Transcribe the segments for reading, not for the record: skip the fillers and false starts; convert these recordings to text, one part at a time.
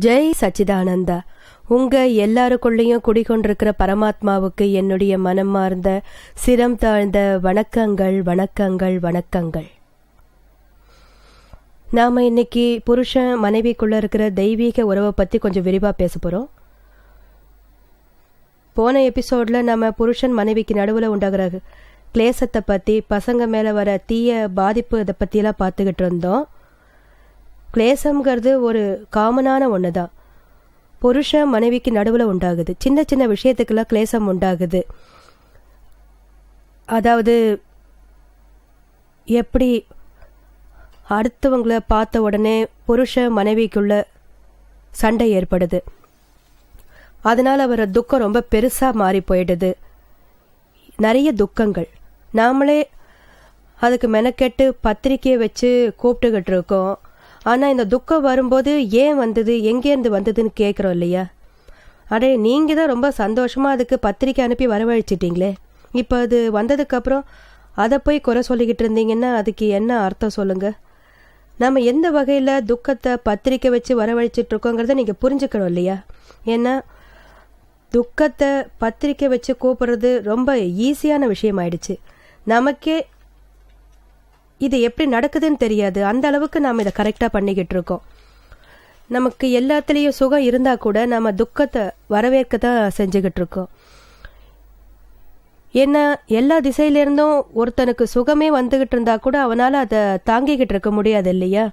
ஜெய் சச்சிதானந்தா. உங்க எல்லாருக்குள்ளேயும் குடிகொண்டிருக்கிற பரமாத்மாவுக்கு என்னுடைய மனமார்ந்த சிரம் தாழ்ந்த வணக்கங்கள் வணக்கங்கள் வணக்கங்கள். நாம இன்னைக்கு புருஷன் மனைவிக்குள்ள இருக்கிற தெய்வீக உறவை பத்தி கொஞ்சம் விரிவா பேச போறோம். போன எபிசோட்ல நம்ம புருஷன் மனைவிக்கு நடுவில் உண்டாகிற கிளேசத்தை பத்தி, பசங்க மேல வர தீய பாதிப்பு இதை பத்தியெல்லாம் பார்த்துக்கிட்டு இருந்தோம். கிளேசம்ங்கிறது ஒரு காமனான ஒன்று தான். புருஷன் மனைவிக்கு நடுவில் உண்டாகுது. சின்ன சின்ன விஷயத்துக்கெல்லாம் கிளேசம் உண்டாகுது. அதாவது எப்படி அடுத்தவங்களை பார்த்த உடனே புருஷன் மனைவிக்குள்ள சண்டை ஏற்படுது. அதனால் அவர துக்கம் ரொம்ப பெருசாக மாறி போயிடுது. நிறைய துக்கங்கள் நாமளே அதுக்கு மெனக்கெட்டு பத்திரிக்கையை வச்சு கூப்பிட்டுக்கிட்டு இருக்கோம். ஆனால் இந்த துக்கம் வரும்போது ஏன் வந்தது, எங்கேருந்து வந்ததுன்னு கேட்குறோம் இல்லையா? அடே, நீங்கள் தான் ரொம்ப சந்தோஷமாக அதுக்கு பத்திரிக்கை அனுப்பி வரவழைச்சிட்டிங்களே, இப்போ அது வந்ததுக்கப்புறம் அதை போய் குறை சொல்லிக்கிட்டு இருந்தீங்கன்னா அதுக்கு என்ன அர்த்தம் சொல்லுங்கள்? நம்ம எந்த வகையில் துக்கத்தை பத்திரிக்கை வச்சு வரவழைச்சிட்ருக்கோங்கிறத நீங்கள் புரிஞ்சுக்கணும் இல்லையா? ஏன்னா துக்கத்தை பத்திரிக்கை வச்சு கூப்பிட்றது ரொம்ப ஈஸியான விஷயம் ஆயிடுச்சு. நமக்கே இது எப்படி நடக்குதுன்னு தெரியாது. அந்த அளவுக்கு நாம் இதை கரெக்டாக பண்ணிக்கிட்டு இருக்கோம். நமக்கு எல்லாத்துலேயும் சுகம் இருந்தால் கூட நம்ம துக்கத்தை வரவேற்க தான் செஞ்சுக்கிட்டு இருக்கோம். ஏன்னா எல்லா திசையிலேருந்தும் ஒருத்தனுக்கு சுகமே வந்துக்கிட்டு இருந்தால் கூட அவனால் அதை தாங்கிக்கிட்டு இருக்க முடியாது இல்லையா?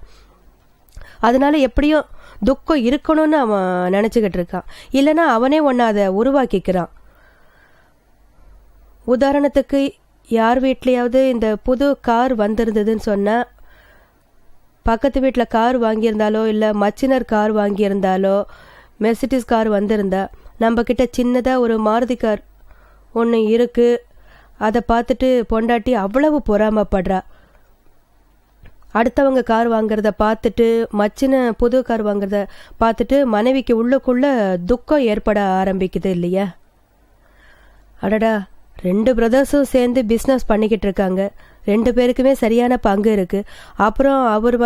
அதனால எப்படியும் துக்கம் இருக்கணும்னு அவன் நினச்சிக்கிட்டு இருக்கான். இல்லைன்னா அவனே ஒன்று அதை உருவாக்கிக்கிறான். உதாரணத்துக்கு, யார் வீட்லையாவது இந்த புது கார் வந்திருந்ததுன்னு சொன்னால், பக்கத்து வீட்டில் கார் வாங்கியிருந்தாலோ இல்லை மச்சினர் கார் வாங்கியிருந்தாலோ மெர்சிடிஸ் கார் வந்திருந்தா நம்மக்கிட்ட சின்னதாக ஒரு மாருதி கார் ஒன்று இருக்குது. அதை பார்த்துட்டு பொண்டாட்டி அவ்வளவு பொறாமப்படுறா. அடுத்தவங்க கார் வாங்குறத பார்த்துட்டு, மச்சின புது கார் வாங்குறத பார்த்துட்டு மனைவிக்கு உள்ளுக்குள்ள துக்கம் ஏற்பட ஆரம்பிக்குது இல்லையா? அடடா, 2 பிரதர்ஸும் சேர்ந்து பிஸ்னஸ் பண்ணிக்கிட்டு இருக்காங்க. 2 பேருக்குமே சரியான பங்கு இருக்குது. அப்புறம் அவர்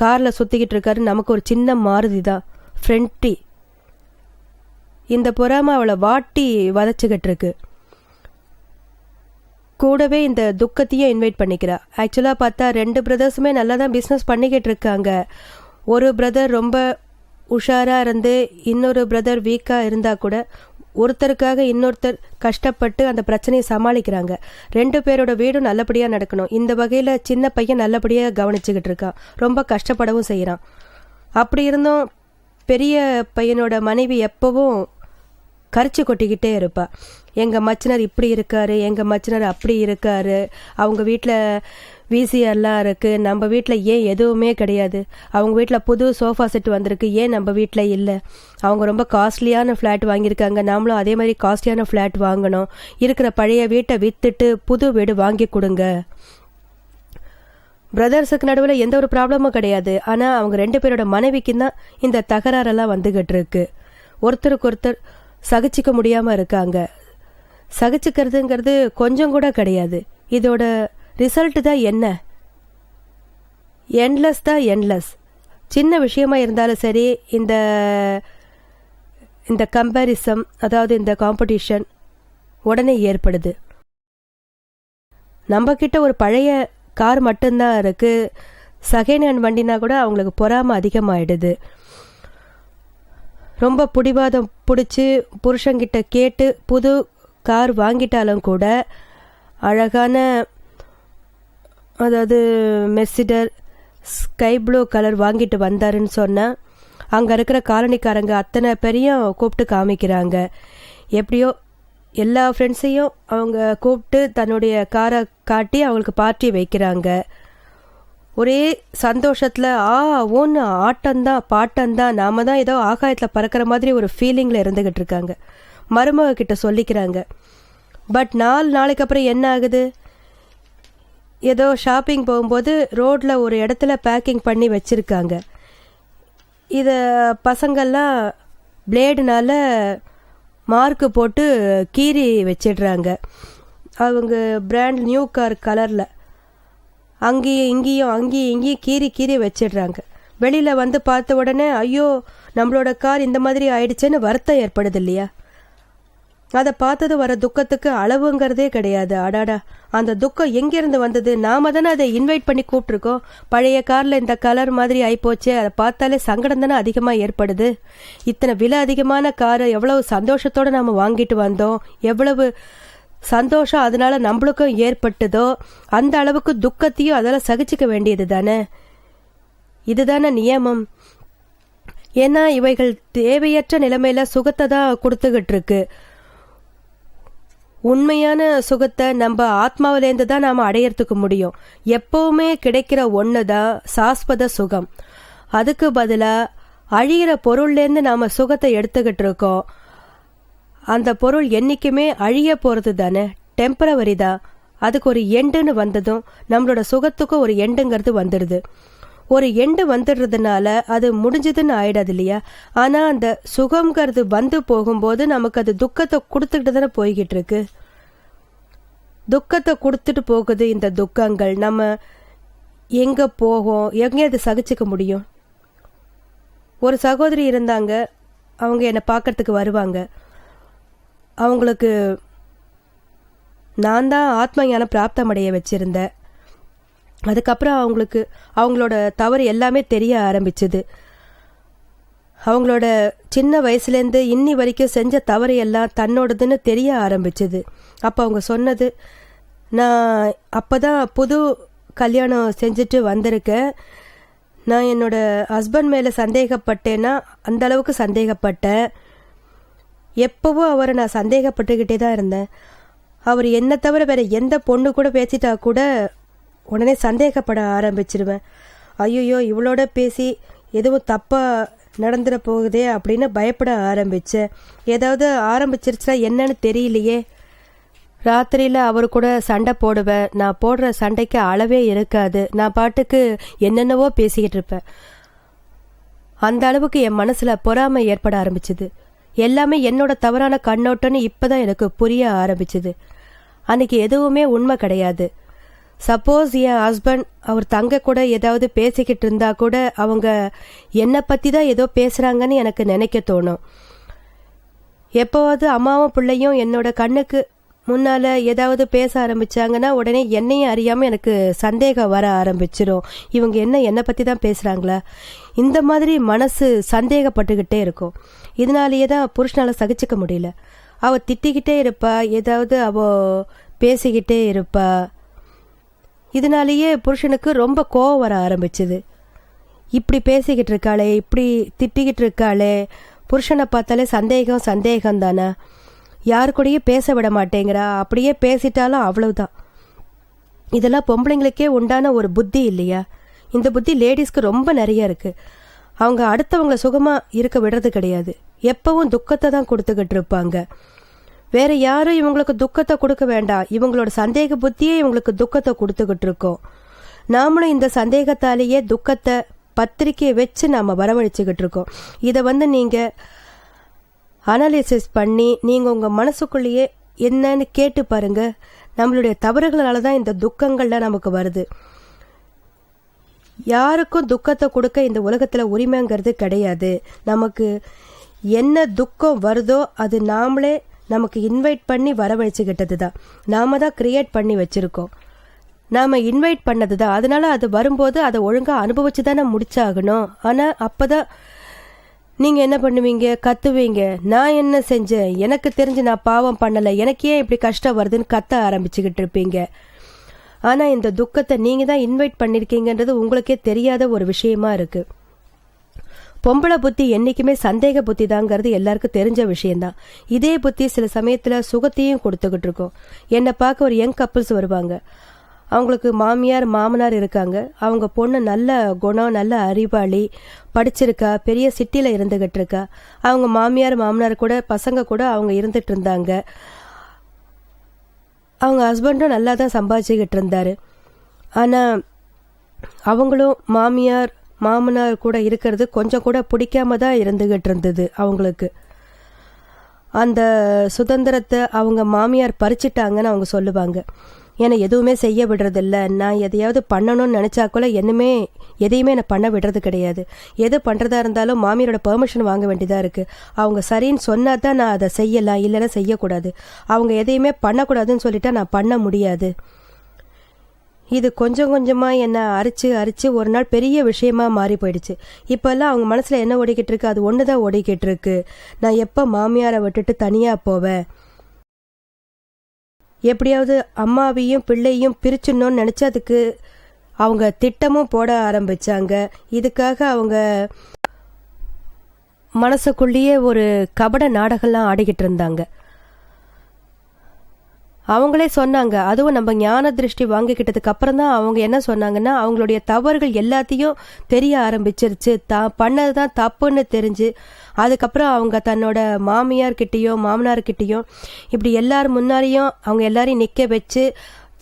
காரில் சுற்றிக்கிட்டு இருக்காரு. நமக்கு ஒரு சின்ன மாருதி தான், ஃப்ரெண்ட்டி. இந்த பொறாமை அவளை வாட்டி வதச்சிக்கிட்டு இருக்கு. கூடவே இந்த துக்கத்தையும் இன்வைட் பண்ணிக்கிறா. ஆக்சுவலாக பார்த்தா 2 பிரதர்ஸுமே நல்லா தான் பிஸ்னஸ் பண்ணிக்கிட்டு இருக்காங்க. ஒரு பிரதர் ரொம்ப உஷாராக இருந்து இன்னொரு பிரதர் வீக்காக இருந்தால் கூட ஒருத்தருக்காக இன்னொருத்தர் கஷ்டப்பட்டு அந்த பிரச்சனையை சமாளிக்கிறாங்க. 2 பேரோட வீடும் நல்லபடியாக நடக்கணும். இந்த வகையில் சின்ன பையன் நல்லபடியாக கவனிச்சுக்கிட்டு இருக்கான். ரொம்ப கஷ்டப்படவும் செய்கிறான். அப்படி இருந்தும் பெரிய பையனோட மனைவி எப்போவும் கரிச்சு கொட்டிக்கிட்டே இருப்பா. எங்கள் மச்சினர் இப்படி இருக்காரு, எங்கள் மச்சினர் அப்படி இருக்காரு, அவங்க வீட்டில் விசிஆர்லாம் இருக்குது, நம்ம வீட்டில் ஏன் எதுவுமே கிடையாது, அவங்க வீட்டில் புது சோஃபா செட் வந்திருக்கு, ஏன் நம்ம வீட்டில் இல்லை, அவங்க ரொம்ப காஸ்ட்லியான ஃப்ளாட் வாங்கியிருக்காங்க, நாமளும் அதே மாதிரி காஸ்ட்லியான ஃப்ளாட் வாங்கணும், இருக்கிற பழைய வீட்டை விற்றுட்டு புது வீடு வாங்கி கொடுங்க. பிரதர்ஸுக்கு நடுவில் எந்த ஒரு ப்ராப்ளமும் கிடையாது. ஆனால் அவங்க 2 பேரோட மனைவிக்கு தான் இந்த தகராறெல்லாம் வந்துக்கிட்டு இருக்கு. ஒருத்தருக்கு ஒருத்தர் சகிச்சிக்க முடியாமல் இருக்காங்க. சகிச்சுக்கிறதுங்கிறது கொஞ்சம் கூட கிடையாது. இதோட ரிசல்ட் தான் என்ன? எண்ட்லெஸ் தான், எண்ட்லெஸ். சின்ன விஷயமா இருந்தாலும் சரி, இந்த கம்பேரிசம், அதாவது இந்த காம்படிஷன் உடனே ஏற்படுது. நம்ம கிட்ட ஒரு பழைய கார் மட்டும்தான் இருக்குது, செகண்ட் ஹேண்ட் வண்டினா கூட அவங்களுக்கு பொறாமை அதிகமாகிடுது. ரொம்ப பிடிவாதம் பிடிச்சி புருஷங்கிட்ட கேட்டு புது கார் வாங்கிட்டாலும் கூட, அழகான, அதாவது மெர்சிடர் ஸ்கை ப்ளூ கலர் வாங்கிட்டு வந்தாருன்னு சொன்னால் அங்கே இருக்கிற காலனிக்காரங்க அத்தனை பேரையும் கூப்பிட்டு காமிக்கிறாங்க. எப்படியோ எல்லா ஃப்ரெண்ட்ஸையும் அவங்க கூப்பிட்டு தன்னுடைய காரை காட்டி அவங்களுக்கு பார்ட்டி வைக்கிறாங்க. ஒரே சந்தோஷத்தில் ஒன்று ஆட்டம்தான் பாட்டம்தான், நாம தான் ஏதோ ஆகாயத்தில் பறக்கிற மாதிரி ஒரு ஃபீலிங்கில் இருந்துக்கிட்டு இருக்காங்க. மருமக கிட்ட சொல்லிக்கிறாங்க. பட் 4 நாளைக்கு அப்புறம் என்ன ஆகுது? ஏதோ ஷாப்பிங் போகும்போது ரோட்டில் ஒரு இடத்துல பேக்கிங் பண்ணி வச்சுருக்காங்க. இதை பசங்கள்லாம் பிளேடுனால் மார்க்கு போட்டு கீறி வச்சிடுறாங்க. அவங்க பிராண்ட் நியூ கார் கலரில் அங்கேயும் இங்கேயும் கீறி வச்சிடுறாங்க. வெளியில் வந்து பார்த்த உடனே ஐயோ நம்மளோட கார் இந்த மாதிரி ஆயிடுச்சேன்னு வருத்தம் ஏற்படுது இல்லையா? அதை பார்த்தது வர துக்கத்துக்கு அளவுங்கிறதே கிடையாது. அடாடா, அந்த துக்கம் எங்கேருந்து வந்தது? நாம தானே அதை இன்வைட் பண்ணி கூப்பிட்ருக்கோம். பழைய காரில் இந்த கலர் மாதிரி ஆகிப்போச்சு, அதை பார்த்தாலே சங்கடம் தானே அதிகமாக ஏற்படுது. இத்தனை விலை அதிகமான காரை எவ்வளவு சந்தோஷத்தோடு நாம் வாங்கிட்டு வந்தோம், எவ்வளவு சந்தோஷம் அதனால நம்மளுக்கும் ஏற்பட்டதோ அந்த அளவுக்கு துக்கத்தையும் அதெல்லாம் சகிச்சுக்க வேண்டியது தானே. இதுதானே நியமம். ஏன்னா இவைகள் தேவையற்ற நிலைமையில சுகத்தை தான் கொடுத்துக்கிட்டு இருக்கு. உண்மையான சுகத்தை நம்ம ஆத்மாவிலேருந்து தான் நாம் அடையறதுக்கு முடியும். எப்பவுமே கிடைக்கிற ஒன்று தான் சாஸ்வத சுகம். அதுக்கு பதிலாக அழிகிற பொருள்லேருந்து நாம் சுகத்தை எடுத்துக்கிட்டு இருக்கோம். அந்த பொருள் என்றைக்குமே அழிய போகிறது தானே, டெம்பரவரி தான். அதுக்கு ஒரு எண்டுன்னு வந்ததும் நம்மளோட சுகத்துக்கும் ஒரு எண்டுங்கிறது வந்துடுது. ஒரு எண்டு வந்துடுறதுனால அது முடிஞ்சதுன்னு ஆயிடாது இல்லையா? ஆனால் அந்த சுகம்ங்கிறது வந்து போகும்போது நமக்கு அது துக்கத்தை கொடுத்துக்கிட்டு தானே போய்கிட்டு இருக்கு. துக்கத்தை கொடுத்துட்டு போகுது இந்த துக்கங்கள். நம்ம எங்கே போகும், எங்கே அது சகிச்சுக்க முடியும்? ஒரு சகோதரி இருந்தாங்க, அவங்க என்னை பார்க்கறதுக்கு வருவாங்க. அவங்களுக்கு நான் தான் ஆத்ம ஞானம் பிராப்தமடைய வச்சுருந்தேன். அதுக்கப்புறம் அவங்களோட தவறு எல்லாமே தெரிய ஆரம்பிச்சுது. அவங்களோட சின்ன வயசுலேருந்து இன்னி வரைக்கும் செஞ்ச தவறு எல்லாம் தன்னோடதுன்னு தெரிய ஆரம்பிச்சுது. அப்போ அவங்க சொன்னது, நான் அப்போ தான் புது கல்யாணம் செஞ்சுட்டு வந்திருக்கேன். நான் என்னோட ஹஸ்பண்ட் மேலே சந்தேகப்பட்டேன்னா அந்த அளவுக்கு சந்தேகப்பட்டேன். எப்போவும் அவரை நான் சந்தேகப்பட்டுக்கிட்டே தான் இருந்தேன். அவர் என்ன தவிர வேறு எந்த பொண்ணு கூட பேசிட்டா கூட உடனே சந்தேகப்பட ஆரம்பிச்சிருவேன். ஐயோ இவளோட பேசி எதுவும் தப்பாக நடந்துட போகுதே அப்படின்னு பயப்பட ஆரம்பித்தேன். ஏதாவது ஆரம்பிச்சிருச்சா என்னன்னு தெரியலையே. ராத்திரியில் அவர் கூட சண்டை போடுவேன். நான் போடுற சண்டைக்கு அளவே இருக்காது. நான் பாட்டுக்கு என்னென்னவோ பேசிக்கிட்டு இருப்பேன். அந்த அளவுக்கு என் மனசில் பொறாமை ஏற்பட ஆரம்பிச்சுது. எல்லாமே என்னோட தவறான கண்ணோட்டம்னு இப்போ தான் எனக்கு புரிய ஆரம்பிச்சுது. அன்னைக்கு எதுவுமே உண்மை கிடையாது. சப்போஸ் என் ஹஸ்பண்ட் அவர் தங்க கூட ஏதாவது பேசிக்கிட்டு இருந்தா கூட அவங்க என்னை பற்றி தான் ஏதோ பேசுகிறாங்கன்னு எனக்கு நினைக்க தோணும். எப்போவாவது அம்மாவும் பிள்ளையும் என்னோட கண்ணுக்கு முன்னால் ஏதாவது பேச ஆரம்பித்தாங்கன்னா உடனே என்னையும் அறியாமல் எனக்கு சந்தேகம் வர ஆரம்பிச்சிடும். இவங்க என்னை பற்றி தான் பேசுகிறாங்களா? இந்த மாதிரி மனசு சந்தேகப்பட்டுக்கிட்டே இருக்கும். இதனாலேயே தான் புருஷனால் சகிச்சிக்க முடியல. அவள் திட்டிக்கிட்டே இருப்பா, ஏதாவது அவள் பேசிக்கிட்டே இருப்பா. இதனாலேயே புருஷனுக்கு ரொம்ப கோவம் வர ஆரம்பிச்சுது. இப்படி பேசிக்கிட்டு இருக்காளே, இப்படி திட்டிக்கிட்டு இருக்காளே, புருஷனை பார்த்தாலே சந்தேகம் தானே, யாரு கூடயும் பேச விட மாட்டேங்கிறா, அப்படியே பேசிட்டாலும் அவ்வளவுதான். இதெல்லாம் பொம்பளைங்களுக்கே உண்டான ஒரு புத்தி இல்லையா? இந்த புத்தி லேடிஸ்க்கு ரொம்ப நிறைய இருக்குது. அவங்க அடுத்தவங்கள சுகமாக இருக்க விடுறது கிடையாது. எப்பவும் துக்கத்தை தான் கொடுத்துக்கிட்டு இருப்பாங்க. வேற யாரும் இவங்களுக்கு துக்கத்தை கொடுக்க வேண்டாம். இவங்களோட சந்தேக புத்தியே இவங்களுக்கு துக்கத்தை கொடுத்துக்கிட்டு இருக்கோம். நாமளும் இந்த சந்தேகத்தாலேயே துக்கத்தை பத்திரிக்கையை வச்சு நாம் வரவழைச்சிக்கிட்டு இருக்கோம். இதை நீங்கள் அனாலிசிஸ் பண்ணி நீங்கள் உங்கள் மனசுக்குள்ளேயே என்னன்னு கேட்டு பாருங்க. நம்மளுடைய தவறுகளால தான் இந்த துக்கங்கள்லாம் நமக்கு வருது. யாருக்கும் துக்கத்தை கொடுக்க இந்த உலகத்தில் உரிமைங்கிறது கிடையாது. நமக்கு என்ன துக்கம் வருதோ அது நாமளே நமக்கு இன்வைட் பண்ணி வரவழைச்சிக்கிட்டது தான். நாம தான் கிரியேட் பண்ணி வச்சுருக்கோம். நாம் இன்வைட் பண்ணது தான். அதனால அது வரும்போது அதை ஒழுங்காக அனுபவிச்சு தானே முடிச்சாகணும். ஆனால் அப்போ தான் நீங்கள் என்ன பண்ணுவீங்க? கத்துவீங்க, நான் என்ன செஞ்சேன், எனக்கு தெரிஞ்சு நான் பாவம் பண்ணலை, எனக்கு ஏன் இப்படி கஷ்டம் வருதுன்னு கத்த ஆரம்பிச்சுக்கிட்டு இருப்பீங்க. ஆனால் இந்த துக்கத்தை நீங்கள் தான் இன்வைட் பண்ணியிருக்கீங்கன்றது உங்களுக்கே தெரியாத ஒரு விஷயமா இருக்குது. பொம்பளை புத்தி என்றைக்குமே சந்தேக புத்தி தாங்கிறது எல்லாருக்கும் தெரிஞ்ச விஷயந்தான். இதே புத்தி சில சமயத்தில் சுகத்தையும் கொடுத்துக்கிட்டு இருக்கோம். என்னை பார்க்க ஒரு யங் கப்புள்ஸ் வருவாங்க. அவங்களுக்கு மாமியார் மாமனார் இருக்காங்க. அவங்க பொண்ணு நல்ல குணம், நல்ல அறிவாளி, படிச்சிருக்கா, பெரிய சிட்டியில் இருந்துகிட்டு இருக்கா. அவங்க மாமியார் மாமனார் கூட பசங்க கூட அவங்க இருந்துட்டு இருந்தாங்க. அவங்க ஹஸ்பண்டும் நல்லா தான் சம்பாதிச்சுக்கிட்டு இருந்தார். ஆனால் அவங்களும் மாமியார் மாமனார் கூட இருக்கிறது கொஞ்சம் கூட பிடிக்காம தான் இருந்துகிட்டு இருந்தது அவங்களுக்கு. அந்த சுதந்திரத்தை அவங்க மாமியார் பறிச்சிட்டாங்கன்னு அவங்க சொல்லுவாங்க. என்னை எதுவுமே செய்ய விடுறதில்ல, நான் எதையாவது பண்ணணும்னு நினச்சா கூட என்னமே எதையுமே நான் பண்ண விடுறது கிடையாது. எது பண்ணுறதா இருந்தாலும் மாமியாரோட பெர்மிஷன் வாங்க வேண்டியதாக இருக்குது. அவங்க சரின்னு சொன்னால் தான் நான் அதை செய்யலாம், இல்லைன்னா செய்யக்கூடாது. அவங்க எதையுமே பண்ணக்கூடாதுன்னு சொல்லிட்டா நான் பண்ண முடியாது. இது கொஞ்சம் கொஞ்சமாக என்னை அரிச்சு ஒரு நாள் பெரிய விஷயமா மாறி போயிடுச்சு. இப்போல்லாம் அவங்க மனசில் என்ன ஓடிக்கிட்டு இருக்கு, அது ஒன்று தான் ஓடிக்கிட்டு இருக்கு. நான் எப்போ மாமியாரை விட்டுட்டு தனியாக போவேன், எப்படியாவது அம்மாவையும் பிள்ளையும் பிரிச்சிடணும்னு நினச்சி அதுக்கு அவங்க திட்டமும் போட ஆரம்பித்தாங்க. இதுக்காக அவங்க மனசுக்குள்ளேயே ஒரு கபட நாடகம்லாம் ஆடிக்கிட்டு இருந்தாங்க. அவங்களே சொன்னாங்க, அதுவும் நம்ம ஞான திருஷ்டி வாங்கிக்கிட்டதுக்கு அப்புறம் தான் அவங்க என்ன சொன்னாங்கன்னா, அவங்களுடைய தவறுகள் எல்லாத்தையும் தெரிய ஆரம்பிச்சிருச்சு, பண்ணது தான் தப்புன்னு தெரிஞ்சு அதுக்கப்புறம் அவங்க தன்னோட மாமியார்கிட்டையும் மாமனார்கிட்டையும் இப்படி எல்லாரும் முன்னாடியும் அவங்க எல்லாரையும் நிற்க வச்சு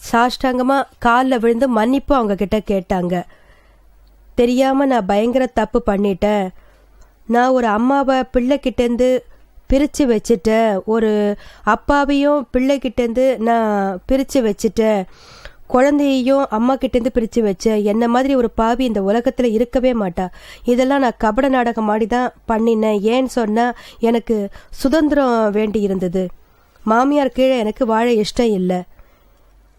சாஷ்டாங்கமாக காலில் விழுந்து மன்னிப்பு அவங்க கிட்ட கேட்டாங்க. தெரியாமல் நான் பயங்கர தப்பு பண்ணிட்டேன், நான் ஒரு அம்மாவை பிள்ளைக்கிட்டேருந்து பிரித்து வச்சுட்டேன், ஒரு அப்பாவையும் பிள்ளைகிட்டேருந்து நான் பிரித்து வச்சுட்டேன், குழந்தையையும் அம்மா கிட்டேருந்து பிரித்து வச்சேன், என்ன மாதிரி ஒரு பாவி இந்த உலகத்தில் இருக்கவே மாட்டா. இதெல்லாம் நான் கபட நாடகம் மாதிரி தான் பண்ணினேன். ஏன்னு சொன்னால் எனக்கு சுதந்திரம் வேண்டி இருந்தது, மாமியார் கீழே எனக்கு வாழ இஷ்டம் இல்லை.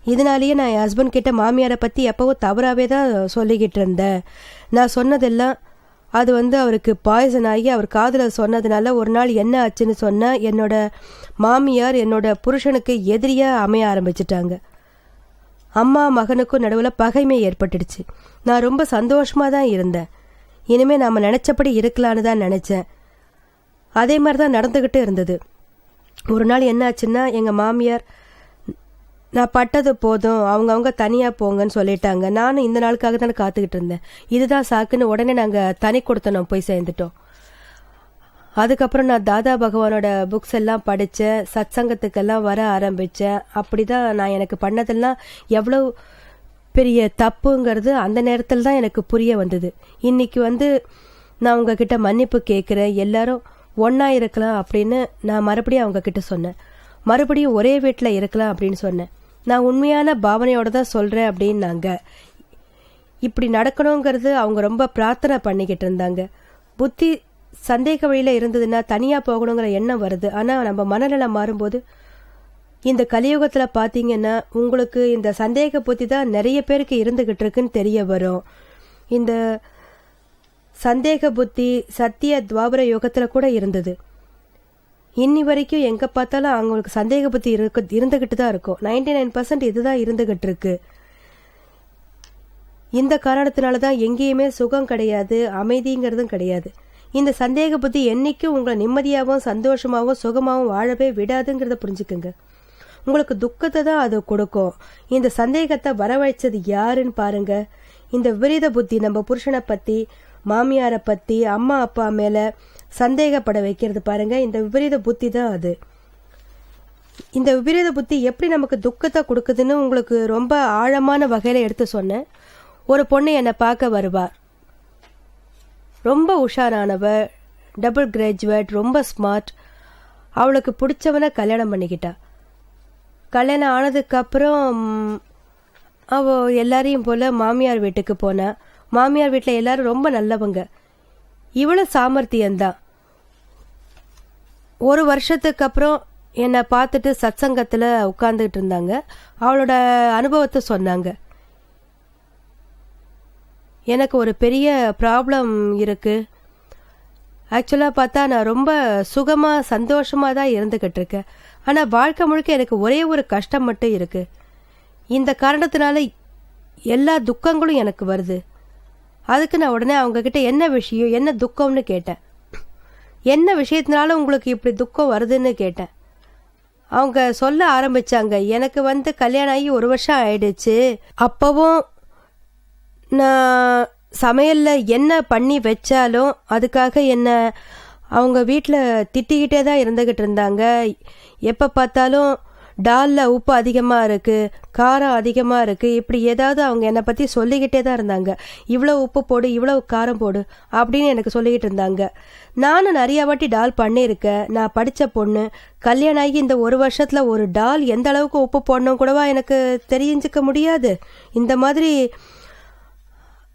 இதனாலேயே நான் என் ஹஸ்பண்ட் கிட்ட மாமியாரை பற்றி எப்போவும் தவறாகவே தான் சொல்லிக்கிட்டு இருந்தேன். நான் சொன்னதெல்லாம் அது அவருக்கு பாய்சன் ஆகி அவர் காதில் சொன்னதுனால ஒரு நாள் என்ன ஆச்சுன்னு சொன்னால், என்னோட மாமியார் என்னோட புருஷனுக்கு எதிரியாக அமைய ஆரம்பிச்சிட்டாங்க. அம்மா மகனுக்கும் நடுவில் பகைமை ஏற்பட்டுடுச்சு. நான் ரொம்ப சந்தோஷமாக தான் இருந்தேன். இனிமேல் நாம் நினச்சபடி இருக்கலான்னு தான் நினச்சேன். அதே மாதிரி தான் நடந்துக்கிட்டு இருந்தது. ஒரு நாள் என்ன ஆச்சுன்னா, எங்கள் மாமியார் நான் பட்டது போதும், அவங்கவுங்க தனியாக போங்கன்னு சொல்லிட்டாங்க. நானும் இந்த நாளுக்காக தானே காத்துக்கிட்டு இருந்தேன். இதுதான் சாக்குன்னு உடனே நாங்கள் தனி கொடுத்தனோம் போய் சேர்ந்துட்டோம். அதுக்கப்புறம் நான் தாதா பகவானோட புக்ஸ் எல்லாம் படித்தேன், சத் சங்கத்துக்கெல்லாம் வர ஆரம்பித்தேன். அப்படி தான் நான் எனக்கு பண்ணதெல்லாம் எவ்வளோ பெரிய தப்புங்கிறது அந்த நேரத்தில் தான் எனக்கு புரிய வந்தது. இன்னைக்கு நான் உங்ககிட்ட மன்னிப்பு கேட்குறேன், எல்லாரும் ஒன்றா இருக்கலாம் அப்படின்னு நான் மறுபடியும் அவங்கக்கிட்ட சொன்னேன். மறுபடியும் ஒரே வீட்டில் இருக்கலாம் அப்படின்னு சொன்னேன். நான் உண்மையான பாவனையோடு தான் சொல்கிறேன் அப்படின்னாங்க. இப்படி நடக்கணுங்கிறது அவங்க ரொம்ப பிரார்த்தனை பண்ணிக்கிட்டு இருந்தாங்க. புத்தி சந்தேக வழியில் இருந்ததுன்னா தனியாக போகணுங்கிற எண்ணம் வருது. ஆனால் நம்ம மனநலம் மாறும்போது இந்த கலியுகத்தில் பார்த்தீங்கன்னா உங்களுக்கு இந்த சந்தேக புத்தி தான் நிறைய பேருக்கு இருந்துக்கிட்டு இருக்குன்னு தெரிய வரும். இந்த சந்தேக புத்தி சத்திய துவாபர யுகத்தில் கூட இருந்தது. இன்னி வரைக்கும் எங்கே பார்த்தாலும் அவங்களுக்கு சந்தேக புத்தி இருந்துக்கிட்டு தான் இருக்கும். 99% இதுதான் இருந்துக்கிட்டு இருக்கு. இந்த காரணத்தினால தான் எங்கேயுமே சுகம் கிடையாது, அமைதிங்கிறதும் கிடையாது. இந்த சந்தேக புத்தி என்னைக்கும் உங்களை நிம்மதியாகவும் சந்தோஷமாகவும் சுகமாகவும் வாழவே விடாதுங்கிறத புரிஞ்சுக்குங்க. உங்களுக்கு துக்கத்தை தான் அது கொடுக்கும். இந்த சந்தேகத்தை வரவழைச்சது யாருன்னு பாருங்க. இந்த விபரீத புத்தி நம்ம புருஷனை பற்றி, மாமியாரை பற்றி, அம்மா அப்பா மேலே சந்தேகப்பட வைக்கிறது பாருங்க, இந்த விபரீத புத்தி தான் அது. இந்த விபரீத புத்தி எப்படி நமக்கு துக்கத்தை கொடுக்குதுன்னு உங்களுக்கு ரொம்ப ஆழமான வகையில் எடுத்து சொன்னேன். ஒரு பொண்ணு என்னை பார்க்க வருவார். ரொம்ப உஷாரானவ, டபுள் கிராஜுவேட், ரொம்ப ஸ்மார்ட். அவளுக்கு பிடிச்சவனை கல்யாணம் பண்ணிக்கிட்டா. கல்யாணம் ஆனதுக்கப்புறம் அவள் எல்லாரையும் போல் மாமியார் வீட்டுக்கு போனா. மாமியார் வீட்டில் எல்லாரும் ரொம்ப நல்லவங்க. இவ்வளோ சாமர்த்தியந்தான். ஒரு வருஷத்துக்கு அப்புறம் என்னை பார்த்துட்டு சத் சங்கத்தில் உட்காந்துக்கிட்டு இருந்தாங்க. அவளோட அனுபவத்தை சொன்னாங்க. எனக்கு ஒரு பெரிய ப்ராப்ளம் இருக்குது. ஆக்சுவலாக பார்த்தா நான் ரொம்ப சுகமாக சந்தோஷமாக தான் இருந்துக்கிட்டு இருக்கேன். ஆனால் வாழ்க்கை முழுக்க எனக்கு ஒரே ஒரு கஷ்டம் மட்டும் இருக்குது. இந்த காரணத்தினால எல்லா துக்கங்களும் எனக்கு வருது. அதுக்கு நான் உடனே அவங்கக்கிட்ட என்ன விஷயம், என்ன துக்கம்னு கேட்டேன். என்ன விஷயத்தினால உங்களுக்கு இப்படி துக்கம் வருதுன்னு கேட்டேன். அவங்க சொல்ல ஆரம்பித்தாங்க, எனக்கு கல்யாணம் ஆகி 1 வருஷம் ஆயிடுச்சு. அப்போவும் நான் சமையலில் என்ன பண்ணி வச்சாலும் அதுக்காக என்ன அவங்க வீட்டில் திட்டிக்கிட்டே தான் இருந்துக்கிட்டு இருந்தாங்க. எப்போ பார்த்தாலும் டாலில் உப்பு அதிகமாக இருக்குது, காரம் அதிகமாக இருக்குது, இப்படி ஏதாவது அவங்க என்னை பற்றி சொல்லிக்கிட்டே தான் இருந்தாங்க. இவ்வளோ உப்பு போடு, இவ்வளோ காரம் போடு அப்படின்னு எனக்கு சொல்லிக்கிட்டு இருந்தாங்க. நானும் நிறையா வாட்டி டால் பண்ணியிருக்கேன். நான் படித்த பொண்ணு, கல்யாணம் ஆகி இந்த 1 வருஷத்தில் ஒரு டால் எந்த அளவுக்கு உப்பு போடணும் கூடவா எனக்கு தெரிஞ்சுக்க முடியாது. இந்த மாதிரி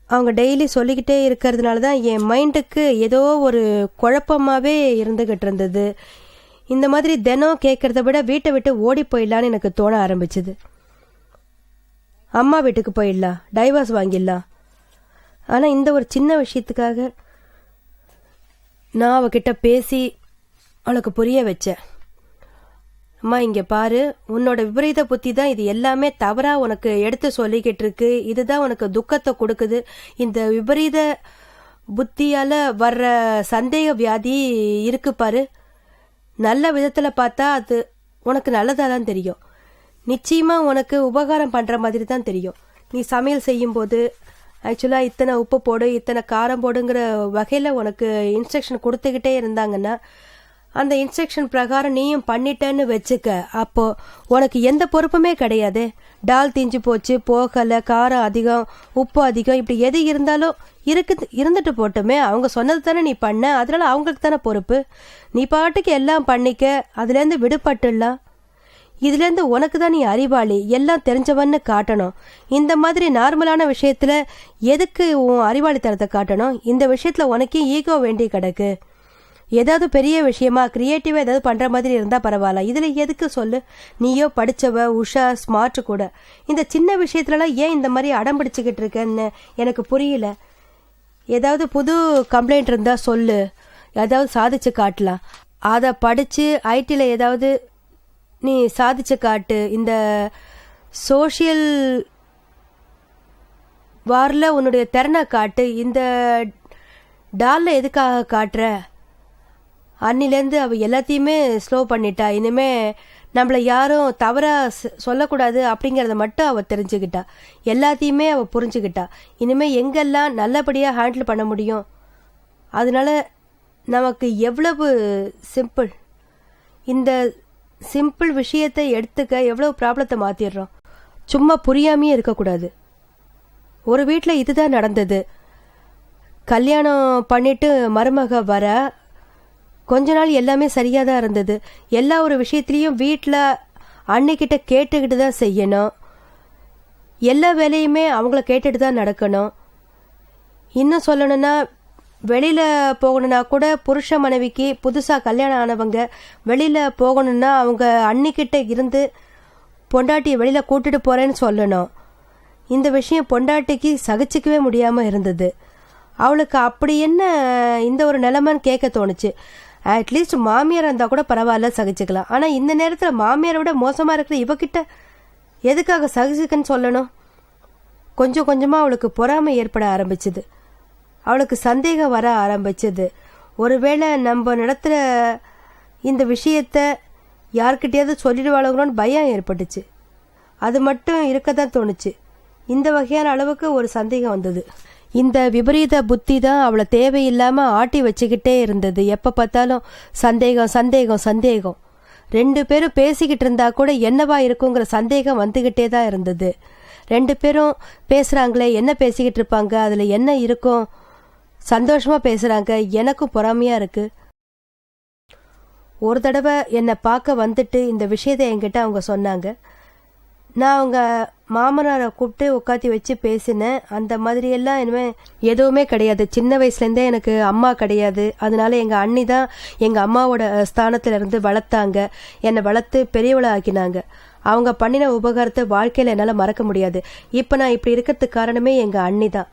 அவங்க டெய்லி சொல்லிக்கிட்டே இருக்கிறதுனால தான் என் மைண்டுக்கு ஏதோ ஒரு குழப்பமாகவே இருந்துக்கிட்டு இருந்தது. இந்த மாதிரி தினம் கேட்குறத விட வீட்டை விட்டு ஓடி போயிடலான்னு எனக்கு தோண ஆரம்பிச்சுது. அம்மா வீட்டுக்கு போயிடலாம், டைவர்ஸ் வாங்கிடலாம். ஆனால் இந்த ஒரு சின்ன விஷயத்துக்காக நான் அவகிட்ட பேசி அவளுக்கு புரிய வச்சேன். அம்மா இங்கே பாரு, உன்னோட விபரீத புத்தி தான் இது எல்லாமே தவறாக உனக்கு எடுத்து சொல்லிக்கிட்டு இருக்கு. இதுதான் உனக்கு துக்கத்தை கொடுக்குது. இந்த விபரீத புத்தியால் வர்ற சந்தேக வியாதி இருக்கு பாரு, நல்ல விதத்தில் பார்த்தா அது உனக்கு நல்லதாக தான் தெரியும். நிச்சயமாக உனக்கு உபகாரம் பண்ணுற மாதிரி தான் தெரியும். நீ சமையல் செய்யும்போது ஆக்சுவலாக இத்தனை உப்பு போடு, இத்தனை காரம் போடுங்கிற வகையில் உனக்கு இன்ஸ்ட்ரக்ஷன் கொடுத்துக்கிட்டே இருந்தாங்கன்னா அந்த இன்ஸ்ட்ரக்ஷன் பிரகாரம் நீயும் பண்ணிட்டேன்னு வச்சுக்க. அப்போது உனக்கு எந்த பொறுப்புமே கிடையாது. டால் தீஞ்சு போச்சு, போகலை, காரம் அதிகம், உப்பு அதிகம், இப்படி எது இருந்தாலும் இருந்துட்டு போட்டுமே. அவங்க சொன்னது தானே நீ பண்ண, அதனால அவங்களுக்கு தானே பொறுப்பு. நீ பாட்டுக்கு எல்லாம் பண்ணிக்க, அதுலேருந்து விடுபட்டுடலாம். இதுலேருந்து உனக்கு தான் நீ அறிவாளி, எல்லாம் தெரிஞ்சவன்னு காட்டணும். இந்த மாதிரி நார்மலான விஷயத்தில் எதுக்கு உன் அறிவாளித்தனத்தை காட்டணும்? இந்த விஷயத்தில் உனக்கே ஈகோ வேண்டி கிடக்கு. ஏதாவது பெரிய விஷயமா கிரியேட்டிவாக ஏதாவது பண்ணுற மாதிரி இருந்தால் பரவாயில்ல, இதில் எதுக்கு சொல்லு? நீயோ படித்தவ, உஷா, ஸ்மார்ட் கூட. இந்த சின்ன விஷயத்துலலாம் ஏன் இந்த மாதிரி அடம் பிடிச்சிக்கிட்டு இருக்கேன்னு எனக்கு புரியல. ஏதாவது புது கம்ப்ளைண்ட் இருந்தால் சொல்லு, ஏதாவது சாதிச்சு காட்டலாம். அதை படித்து ஐடியில் ஏதாவது நீ சாதிச்சு காட்டு. இந்த சோஷியல் வாரில் உன்னுடைய திறனை காட்டு. இந்த டாலில் எதுக்காக காட்டுற? அன்னிலேருந்து அவள் எல்லாத்தையுமே ஸ்லோ பண்ணிட்டா. இனிமே நம்மளை யாரும் தவறாக சொல்லக்கூடாது அப்படிங்கிறத மட்டும் அவள் தெரிஞ்சுக்கிட்டா. எல்லாத்தையுமே அவள் புரிஞ்சுக்கிட்டா. இனிமேல் எங்கெல்லாம் நல்லபடியாக ஹேண்டில் பண்ண முடியும். அதனால நமக்கு எவ்வளவு சிம்பிள், இந்த சிம்பிள் விஷயத்தை எடுத்துக்க எவ்வளவு ப்ராப்ளத்தை மாற்றிடுறோம். சும்மா புரியாமையே இருக்கக்கூடாது. ஒரு வீட்டில் இதுதான் நடந்தது. கல்யாணம் பண்ணிட்டு மருமக வர கொஞ்ச நாள் எல்லாமே சரியாக தான் இருந்தது. எல்லா ஒரு விஷயத்துலேயும் வீட்டில் அன்னைக்கிட்ட கேட்டுக்கிட்டு தான் செய்யணும். எல்லா வேலையுமே அவங்கள கேட்டுட்டு தான் நடக்கணும். இன்னும் சொல்லணும்னா வெளியில் போகணுன்னா கூட புருஷ மனைவிக்கு புதுசாக கல்யாணம் ஆனவங்க வெளியில் போகணுன்னா அவங்க அன்னிக்கிட்ட இருந்து பொண்டாட்டியை வெளியில் கூட்டிட்டு போகிறேன்னு சொல்லணும். இந்த விஷயம் பொண்டாட்டிக்கு சகிச்சிக்கவே முடியாமல் இருந்தது. அவளுக்கு அப்படி என்ன இந்த ஒரு நிலைமைன்னு கேட்க தோணுச்சு. அட்லீஸ்ட் மாமியார் இருந்தால் கூட பரவாயில்ல, சகிச்சுக்கலாம். ஆனால் இந்த நேரத்தில் மாமியாரை விட மோசமாக இருக்கிற இவகிட்ட எதுக்காக சகிச்சுக்கன்னு சொல்லணும்? கொஞ்சம் கொஞ்சமாக அவளுக்கு பொறாமை ஏற்பட ஆரம்பிச்சுது. அவளுக்கு சந்தேகம் வர ஆரம்பிச்சது. ஒருவேளை நம்ம நடத்துகிற இந்த விஷயத்த யார்கிட்டையாவது சொல்லிடுவாளுங்களோன்னு பயம் ஏற்பட்டுச்சு. அது மட்டும் இருக்க தான் தோணுச்சு. இந்த வகையான அளவுக்கு ஒரு சந்தேகம் வந்தது. இந்த விபரீத புத்தி தான் அவளை தேவையில்லாமல் ஆட்டி வச்சுக்கிட்டே இருந்தது. எப்போ பார்த்தாலும் சந்தேகம் சந்தேகம் சந்தேகம். 2 பேரும் பேசிக்கிட்டு இருந்தா கூட என்னவா இருக்குங்கிற சந்தேகம் வந்துக்கிட்டே தான் இருந்தது. 2 பேரும் பேசுகிறாங்களே, என்ன பேசிக்கிட்டு இருப்பாங்க, அதில் என்ன இருக்கும்? சந்தோஷமாக பேசுகிறாங்க, எனக்கும் பொறாமையாக இருக்குது. ஒரு தடவை என்னை பார்க்க வந்துட்டு இந்த விஷயத்தை என்கிட்ட அவங்க சொன்னாங்க. நான் அவங்க மாமனாரை கூப்பிட்டு உட்காத்தி வச்சு பேசினேன். அந்த மாதிரியெல்லாம் இனிமேல் எதுவுமே கிடையாது. சின்ன வயசுலேருந்தே எனக்கு அம்மா கிடையாது. அதனால எங்கள் அண்ணி தான் எங்கள் அம்மாவோட ஸ்தானத்தில் இருந்து வளர்த்தாங்க. என்னை வளர்த்து பெரியவளை ஆக்கினாங்க. அவங்க பண்ணின உபகாரத்தை வாழ்க்கையில் என்னால் மறக்க முடியாது. இப்போ நான் இப்படி இருக்கிறதுக்கு காரணமே எங்கள் அண்ணி தான்.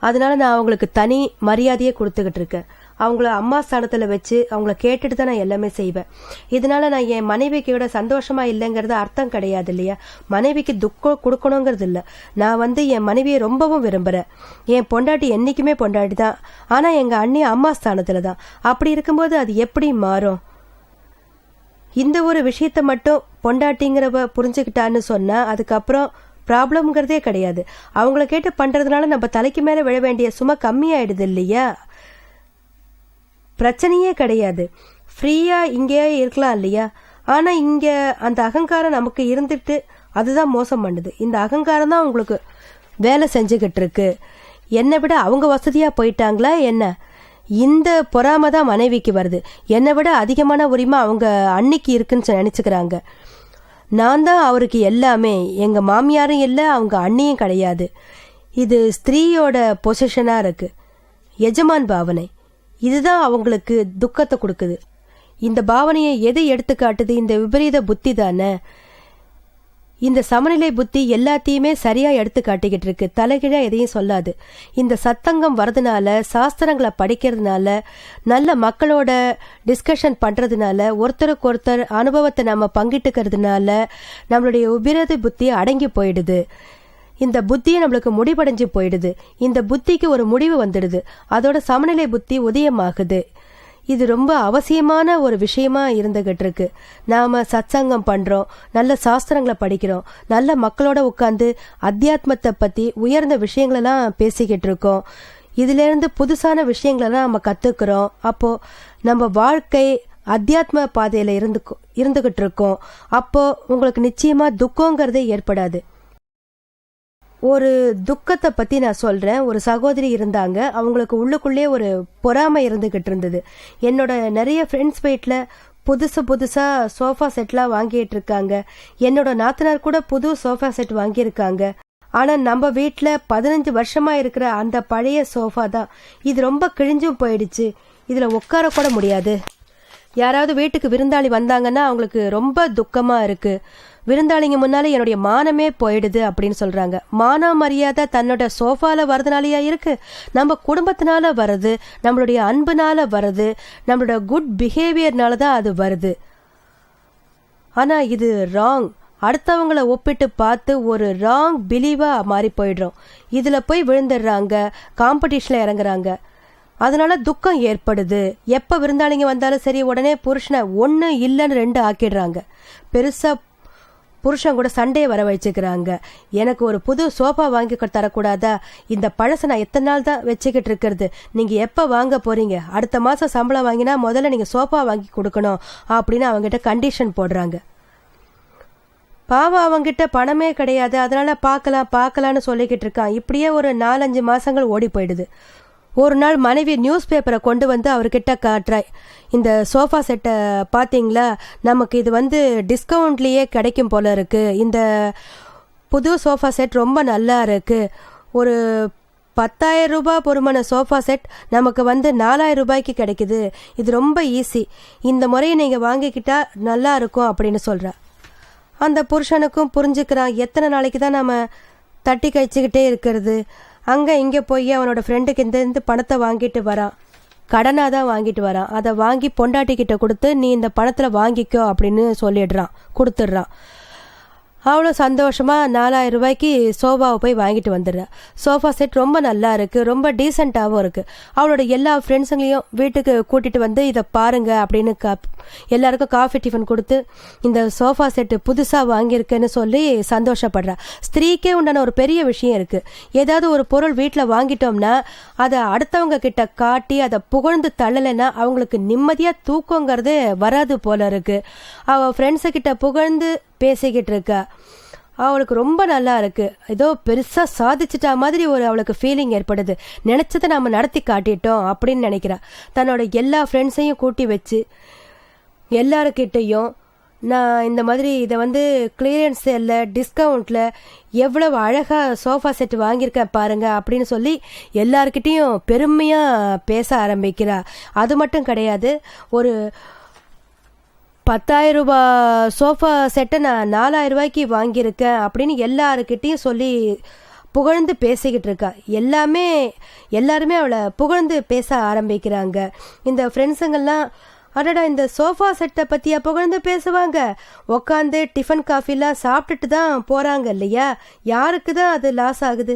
அதனால நான் அவங்களுக்கு தனி மரியாதையே கொடுத்துக்கிட்டு இருக்கேன். அவங்கள அம்மா ஸ்தானத்தில் வச்சு அவங்கள கேட்டுட்டு தான் நான் எல்லாமே செய்வேன். இதனால நான் என் மனைவிக்கு விட சந்தோஷமா இல்லைங்கிறது அர்த்தம் கிடையாது இல்லையா? மனைவிக்கு துக்கம் கொடுக்கணுங்கிறது இல்லை. நான் என் மனைவியை ரொம்பவும் விரும்புகிறேன். என் பொண்டாட்டி என்றைக்குமே பொண்டாட்டி தான். ஆனால் எங்கள் அண்ணி அம்மா ஸ்தானத்தில் தான். அப்படி இருக்கும்போது அது எப்படி மாறும்? இந்த ஒரு விஷயத்த மட்டும் பொண்டாட்டிங்கிறவ புரிஞ்சுக்கிட்டான்னு சொன்னால் அதுக்கப்புறம் ப்ராப்ளம்ங்கிறதே கிடையாது. அவங்கள கேட்டு பண்ணுறதுனால நம்ம தலைக்கு மேலே விழ வேண்டிய சுமை கம்மியாயிடுது இல்லையா? பிரச்சனையே கிடையாது. ஃப்ரீயாக இங்கேயே இருக்கலாம் இல்லையா? ஆனால் இங்கே அந்த அகங்காரம் நமக்கு இருந்துட்டு அதுதான் மோசம் பண்ணுது. இந்த அகங்காரம் தான் உங்களுக்கு வேலை செஞ்சுக்கிட்டு இருக்கு. என்னை விட அவங்க வசதியாக போயிட்டாங்களா என்ன? இந்த பொறாமை தான் மனைவிக்கு வருது. என்னை விட அதிகமான உரிமை அவங்க அன்னைக்கு இருக்குன்னு நினச்சிக்கிறாங்க. நான் தான் அவருக்கு எல்லாமே. எங்கள் மாமியாரும் இல்லை, அவங்க அண்ணியும் கிடையாது. இது ஸ்திரீயோட பொசிஷனா இருக்கு, எஜமான் பாவனை. இதுதான் அவங்களுக்கு துக்கத்தை கொடுக்குது. இந்த பாவனையை எதை எடுத்து காட்டுது? இந்த விபரீத புத்தி தானே. இந்த சமநிலை புத்தி எல்லாத்தையுமே சரியா எடுத்து காட்டிக்கிட்டு இருக்கு, தலைகீழா எதையும் சொல்லாது. இந்த சத்தங்கம் வரதுனால, சாஸ்திரங்களை படிக்கிறதுனால, நல்ல மக்களோட டிஸ்கஷன் பண்றதுனால, ஒருத்தருக்கு ஒருத்தர் அனுபவத்தை நம்ம பங்கிட்டுக்கிறதுனால நம்மளுடைய விபரீத புத்தி அடங்கி போயிடுது. இந்த புத்தியை நம்மளுக்கு முடிவடைஞ்சு போயிடுது. இந்த புத்திக்கு ஒரு முடிவு வந்துடுது. அதோட சமநிலை புத்தி உதயமாகுது. இது ரொம்ப அவசியமான ஒரு விஷயமா இருந்துகிட்டு இருக்கு. நாம சத்சங்கம் பண்றோம், நல்ல சாஸ்திரங்களை படிக்கிறோம், நல்ல மக்களோட உட்கார்ந்து அத்தியாத்மத்தை பத்தி உயர்ந்த விஷயங்களெல்லாம் பேசிக்கிட்டு இருக்கோம். இதுல இருந்து புதுசான விஷயங்களெல்லாம் நம்ம கத்துக்கிறோம். அப்போ நம்ம வாழ்க்கை அத்தியாத்ம பாதையில இருந்துகிட்டு இருக்கோம். அப்போ உங்களுக்கு நிச்சயமா துக்கங்கிறதே ஏற்படாது. ஒரு துக்கத்தை பத்தி நான் சொல்றேன். ஒரு சகோதரி இருந்தாங்க, அவங்களுக்கு உள்ளுக்குள்ளே ஒரு பொறாமை இருந்துகிட்டு இருந்தது. என்னோட நிறைய ஃப்ரெண்ட்ஸ் வீட்டில் புதுசா சோஃபா செட்லாம் வாங்கிட்டு இருக்காங்க. என்னோட நாத்தனார் கூட புது சோஃபா செட் வாங்கியிருக்காங்க. ஆனா நம்ம வீட்டில் 15 வருஷமா இருக்கிற அந்த பழைய சோஃபா தான். இது ரொம்ப கிழிஞ்சும் போயிடுச்சு, இதுல உட்கார கூட முடியாது. யாராவது வீட்டுக்கு விருந்தாளி வந்தாங்கன்னா அவங்களுக்கு ரொம்ப துக்கமா இருக்கு. விருந்தாளிங்க முன்னால என்னுடைய மானமே போயிடுது அப்படின்னு சொல்றாங்க. மான மரியாதை தன்னோட சோஃபால வரதுனாலயா இருக்கு? நம்ம குடும்பத்தினால வருது, நம்மளுடைய அன்புனால வருது, நம்மளோட குட் பிஹேவியர்னால தான் அது வருது. ஆனா இது ராங். அடுத்தவங்களை ஒப்பிட்டு பார்த்து ஒரு ராங் பிலீவா மாறி போயிடுறோம். இதுல போய் விழுந்துடுறாங்க, காம்படிஷன்ல இறங்குறாங்க. அதனால துக்கம் ஏற்படுது. எப்ப விருந்தாளிங்க வந்தாலும் சரி, உடனே புருஷனை 1 இல்லைன்னு 2 ஆக்கிடுறாங்க. பெருசா புருஷன் கூட சண்டையை வர வச்சுக்கிறாங்க. எனக்கு ஒரு புது சோஃபா வாங்கி தரக்கூடாதா? இந்த பழசை நான் எத்தனை நாள் தான் வச்சுக்கிட்டு இருக்கிறது? நீங்க எப்ப வாங்க போறீங்க? அடுத்த மாசம் சம்பளம் வாங்கினா முதல்ல நீங்க சோஃபா வாங்கி கொடுக்கணும் அப்படின்னு அவங்ககிட்ட கண்டிஷன் போடுறாங்க. பாவம், அவங்கிட்ட பணமே கிடையாது. அதனால பார்க்கலான்னு சொல்லிக்கிட்டு இருக்கான். இப்படியே ஒரு 4-5 மாசங்கள் ஓடி போயிடுது. ஒரு நாள் மனைவி நியூஸ் பேப்பரை கொண்டு வந்து அவர்கிட்ட காட்டுறாய். இந்த சோஃபா செட்டை பார்த்தீங்களா, நமக்கு இது டிஸ்கவுண்ட்லேயே கிடைக்கும் போல இருக்கு. இந்த புது சோஃபா செட் ரொம்ப நல்லா இருக்கு. ஒரு 10,000 ரூபாய் பொறுமான சோஃபா செட் நமக்கு 4,000 ரூபாய்க்கு கிடைக்குது. இது ரொம்ப ஈஸி. இந்த முறையை நீங்கள் வாங்கிக்கிட்டா நல்லா இருக்கும் அப்படின்னு சொல்கிறா. அந்த புருஷனுக்கும் புரிஞ்சுக்கிறான். எத்தனை நாளைக்கு தான் நம்ம தட்டி கழிச்சுக்கிட்டே இருக்கிறது? அங்கே இங்கே போய் அவனோட ஃப்ரெண்டுக்கு இந்த பணத்தை வாங்கிட்டு வரான். கடனாக தான் வாங்கிட்டு வரான். அதை வாங்கி பொண்டாட்டிக்கிட்ட கொடுத்து நீ இந்த பணத்தில் வாங்கிக்கோ அப்படின்னு கொடுத்துட்றான். அவ்வளோ சந்தோஷமா 4,000 ரூபாய்க்கு சோஃபாவை போய் வாங்கிட்டு வந்துடுறா. சோஃபா செட் ரொம்ப நல்லா இருக்கு, ரொம்ப டீசெண்டாகவும் இருக்கு. அவளோட எல்லா ஃப்ரெண்ட்ஸுங்களையும் வீட்டுக்கு கூட்டிட்டு வந்து இதை பாருங்க அப்படின்னு எல்லாருக்கும் காஃபி டிஃபன் கொடுத்து இந்த சோஃபா செட்டு புதுசாக வாங்கியிருக்கேன்னு சொல்லி சந்தோஷப்படுறா. ஸ்திரீக்கே உண்டான ஒரு பெரிய விஷயம் இருக்கு. ஏதாவது ஒரு பொருள் வீட்டில் வாங்கிட்டோம்னா அதை அடுத்தவங்க கிட்ட காட்டி அதை புகழ்ந்து தள்ளலைன்னா அவங்களுக்கு நிம்மதியாக தூக்கங்கிறது வராது போல இருக்கு. அவள் ஃப்ரெண்ட்ஸு கிட்ட புகழ்ந்து பேசிக்கிட்டு இருக்கா. அவளுக்கு ரொம்ப நல்லா இருக்கு. ஏதோ பெருசா சாதிச்சிட்டா மாதிரி அவளுக்கு ஃபீலிங் ஏற்படுது. நினைச்சதை நாம நடத்தி காட்டிட்டோம் அப்படின்னு நினைக்கிறா. தன்னோட எல்லா ஃப்ரெண்ட்ஸையும் கூட்டி வச்சு எல்லாருக்கிட்டையும் நான் இந்த மாதிரி இதை கிளியரன்ஸ் சேல்ல டிஸ்கவுண்ட்ல எவ்வளவு அழகா சோஃபா செட் வாங்கியிருக்கேன் பாருங்க அப்படின்னு சொல்லி எல்லார்கிட்டையும் பெருமையா பேச ஆரம்பிக்கிறா. அது மட்டும் கிடையாது, ஒரு 10,000 ரூபாய் சோஃபா செட்டை நான் 4,000 ரூபாய்க்கு வாங்கியிருக்கேன் அப்படின்னு எல்லாருக்கிட்டையும் சொல்லி புகழ்ந்து பேசிக்கிட்டு இருக்கா. எல்லாருமே அவளை புகழ்ந்து பேச ஆரம்பிக்கிறாங்க. இந்த ஃப்ரெண்ட்ஸுங்கெல்லாம் அடடா இந்த சோஃபா செட்டை பற்றியா புகழ்ந்து பேசுவாங்க? உக்காந்து டிஃபன் காஃபிலாம் சாப்பிட்டுட்டு தான் போகிறாங்க இல்லையா? யாருக்கு தான் அது லாஸ் ஆகுது?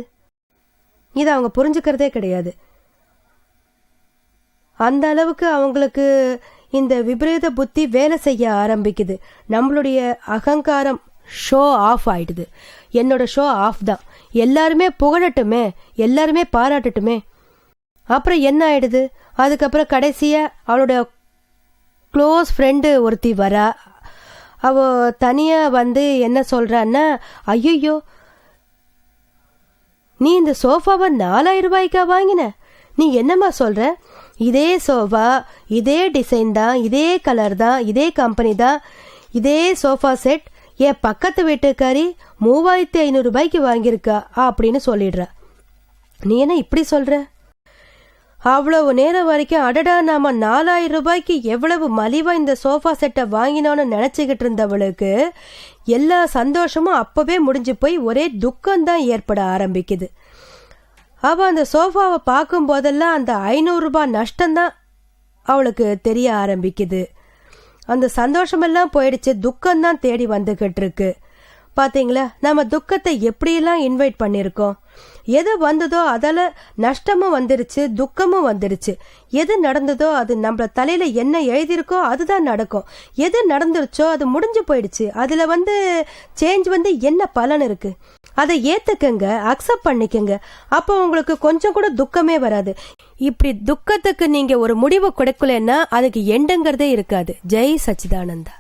இதை அவங்க புரிஞ்சுக்கிறதே கிடையாது. அந்த அளவுக்கு அவங்களுக்கு இந்த விபரீத புத்தி வேலை செய்ய ஆரம்பிக்குது. நம்மளுடைய அகங்காரம் ஷோ ஆஃப் ஆயிடுது. என்னோட ஷோ ஆஃப் தான், எல்லாருமே புகழட்டுமே, எல்லாருமே பாராட்டட்டுமே. அப்புறம் என்ன ஆயிடுது? அதுக்கப்புறம் கடைசியா அவளோட க்ளோஸ் ஃப்ரெண்டு ஒருத்தி வரா. அவ தனியா என்ன சொல்றான்னா, ஐயோ நீ இந்த சோஃபாவை 4,000 ரூபாய்க்கா வாங்கின? நீ என்னம்மா சொல்ற? இதே சோஃபா, இதே டிசைன் தான், இதே கலர் தான், இதே கம்பெனி தான், இதே சோஃபா செட் என் பக்கத்து வீட்டுக்காரி 3,500 ரூபாய்க்கு வாங்கியிருக்கா அப்படின்னு சொல்லிடுறா. நீ என்ன இப்படி சொல்ற? அவ்வளவு நேரம் வரைக்கும் அடடா நாம 4000 ரூபாய்க்கு எவ்வளவு மலிவா இந்த சோஃபா செட்டை வாங்கினோன்னு நினைச்சுக்கிட்டு இருந்தவளுக்கு எல்லா சந்தோஷமும் அப்பவே முடிஞ்சு போய் ஒரே துக்கம்தான் ஏற்பட ஆரம்பிக்குது. அவ அந்த சோஃபாவை பார்க்கும் போதெல்லாம் அந்த 500 ரூபாய் நஷ்டம்தான் அவளுக்கு தெரிய ஆரம்பிக்குது. அந்த சந்தோஷமெல்லாம் போயிடுச்சு, துக்கம்தான் தேடி வந்துகிட்டு இருக்கு. பாத்தீங்களா, நம்ம துக்கத்தை எப்படியெல்லாம் இன்வைட் பண்ணிருக்கோம். எது வந்ததோ அதால நஷ்டமும் வந்துருச்சு, துக்கமும் வந்துருச்சு. எது நடந்ததோ அது நம்ம தலையில என்ன எழுதியிருக்கோ அதுதான் நடக்கும். எது நடந்துருச்சோ அது முடிஞ்சு போயிடுச்சு. அதுல சேஞ்ச் என்ன பலன் இருக்கு? அதை ஏத்துக்கங்க, அக்செப்ட் பண்ணிக்கங்க. அப்போ உங்களுக்கு கொஞ்சம் கூட துக்கமே வராது. இப்படி துக்கத்துக்கு நீங்க ஒரு முடிவு கொடுக்கலன்னா அதுக்கு எண்டுங்கிறதே இருக்காது. ஜெய் சச்சிதானந்தா.